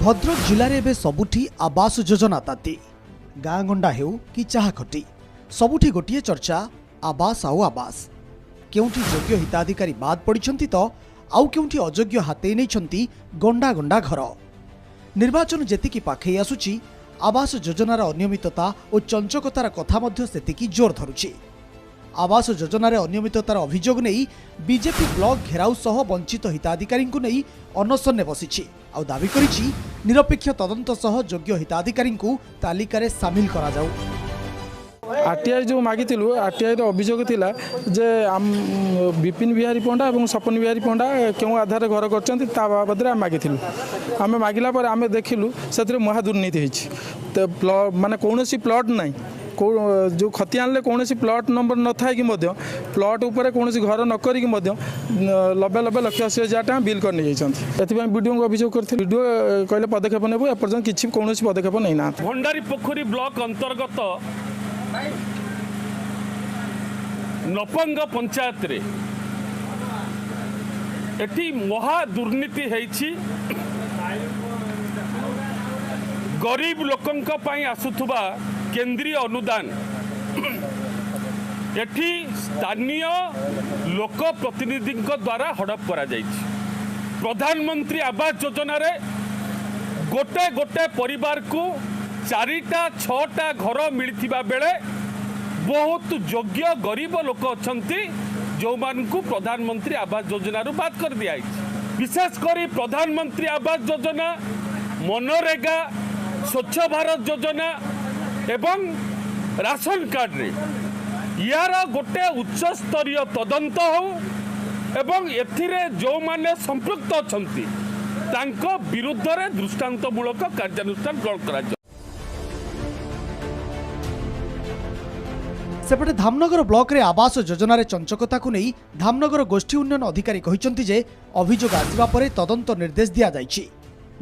भद्रक जिले में एवं सबुठी आवास योजना ताती गाँ गंडा हेउ कि चाहखटी सबुठी गोटे चर्चा आवास आउ आवास केउठी योग्य हिताधिकारी बाद पड़िछंती तो आउ केउठी अयोग्य हाते नहीं गंडा गंडा घर निर्वाचन जेतिकी पाखई आसुची आवास योजनार अनियमितता और चंचकतार कथा मध्य सेतिकी जोर धरुची। आवास योजनार अनियमिततार अभियोग नहीं बीजेपी ब्लॉक घेराउ सह वंचित हिताधिकारी को नहीं अनशन बसी आउ दाबी करिछि निरपेक्ष तदंत सह योग्य हिताधिकारी तालिकार सामिल करा जाऊ। आरटीआई जो मागी आरटीआई अभियोग थिला जे विपिन बिहारी पंडा और सपन बिहारी पंडा क्यों आधार घर कर बाबद मागिलु आम मागिला आम देखिलु से महादुर्नीति हो माने कौन प्लॉट ना जो खती आनले कौन प्लॉट नंबर न था कि प्लॉट उपर कौन घर न करी 90,80,000 टका बिल कर नहीं जाती वीडियो को अभियोग करते वीडियो कहले पदक्षेप नेबू एपर्यंत किसी कौन पदक्षेप नहीं ना। भंडारी पोखरी ब्लॉक अंतर्गत नपंग पंचायत रे एटी महा दुर्नीति है। गरीब लोकंक पई आसुथुबा केंद्रीय अनुदान एटी स्थानीय लोक प्रतिनिधि द्वारा हड़प करा जाइछि। प्रधानमंत्री आवास योजना रे गोटे गोटे परिवार को 4-6टा घर मिलथिबा बेले बहुत योग्य गरीब लोक अछंती जो मानकु प्रधानमंत्री आवास योजना रु बात कर दिया। विशेषकर प्रधानमंत्री आवास योजना, मनरेगा, स्वच्छ भारत योजना एवं राशन कार्ड रे यार गोटे उच्च स्तरीय तदंत हो एवं एथिरे जो माने संपृक्त अछंती तांको विरुद्ध रे दृष्टांतमूलक कार्यानुष्ठान ग्रहण करा। सेपटे धामनगर ब्लॉक रे आवास योजना रे चंचकता को नहीं धामनगर गोष्ठी उन्नयन अधिकारी कहिसंती जे अभियोग आसिबा परे तदंत निर्देश दिया जायछि।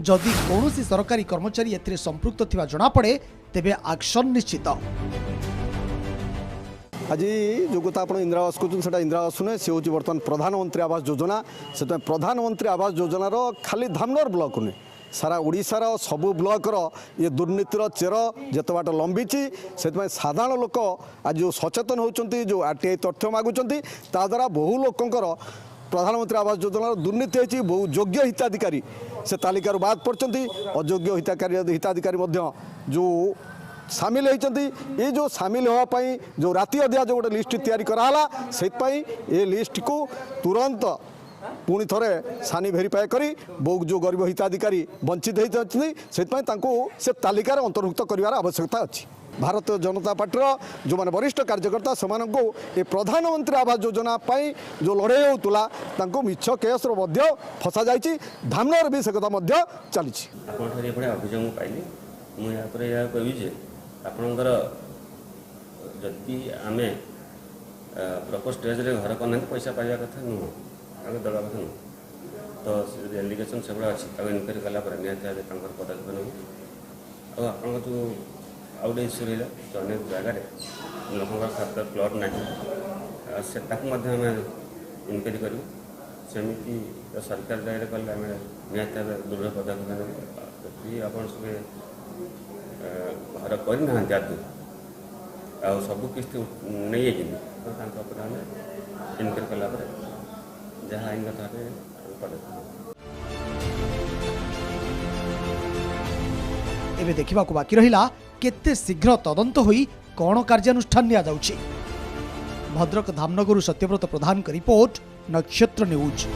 जदि कौनसी सरकारी कर्मचारी एथिरे संपृक्त थिबा जणा पड़े तेबे एक्शन निश्चित। आज जो कथा आप इंदिरा आवास कहते हैं इंदिरा आवास नुहे सी हूँ बर्तमान प्रधानमंत्री आवास योजना से प्रधानमंत्री आवास योजनार खाली धामनगर ब्लॉक नुहे सारा ओडिशार सबु ब्लॉकर ये दुर्नीतिर चेर जिते बाट लंबी से साधारण लोक आज जो सचेतन होती जो आरटीआई तथ्य मागुंट ताद्वारा बहु लोकंर प्रधानमंत्री आवास योजनार दुर्नीति होती बहु योग्य हिताधिकारी से तालिकार बाद पड़ते अयोग्य हिताधिकारी जो सामिल होती ये जो सामिल होगापाई जो राति अधिया जो गोटे लिस्ट तैयारी कराला से ये लिस्ट को तुरंत पुणी थे सानी भेरीफाए करी बहु जो गरीब हिताधिकारी वंचित होती से तालिकार अंतर्भुक्त करार आवश्यकता अच्छी। भारतीय जनता पार्टी जो माने वरिष्ठ कार्यकर्ता से ये प्रधानमंत्री आवास योजना जो लड़ाई होता मिछ केस फसा जाइए धामनगर भी से कथा चली। अभियोग पाइली मुझे कहबी जे आपणकर जदि आम प्रपर स्टेज रे घर करना पैसा पाइबा कथा नुह आगे दबा कथा नुह तो एलिगेशन से अच्छी इनक्वारी कलापर निहत पदक्षेप नेबू आ जो आउट इश्यू रहा जो अनेक जगह लोक खातर प्लॉट ना से इनक्वारी करूँ सेमती सरकार जगह कले आम निहत दृढ़ पदक्षेप नेबू यदि आप घर करना आदि आ सब किस्त नहीं तो इनक्वारी कलापर जहाँ आईन कथा पदक्षेप एबे देखा बाकी रहिला केते शीघ्र तदंत होई कौन कार्यानुष्ठान निया जाउछि। भद्रक धामनगरु सत्यव्रत प्रधान का रिपोर्ट, नक्षत्र न्यूज।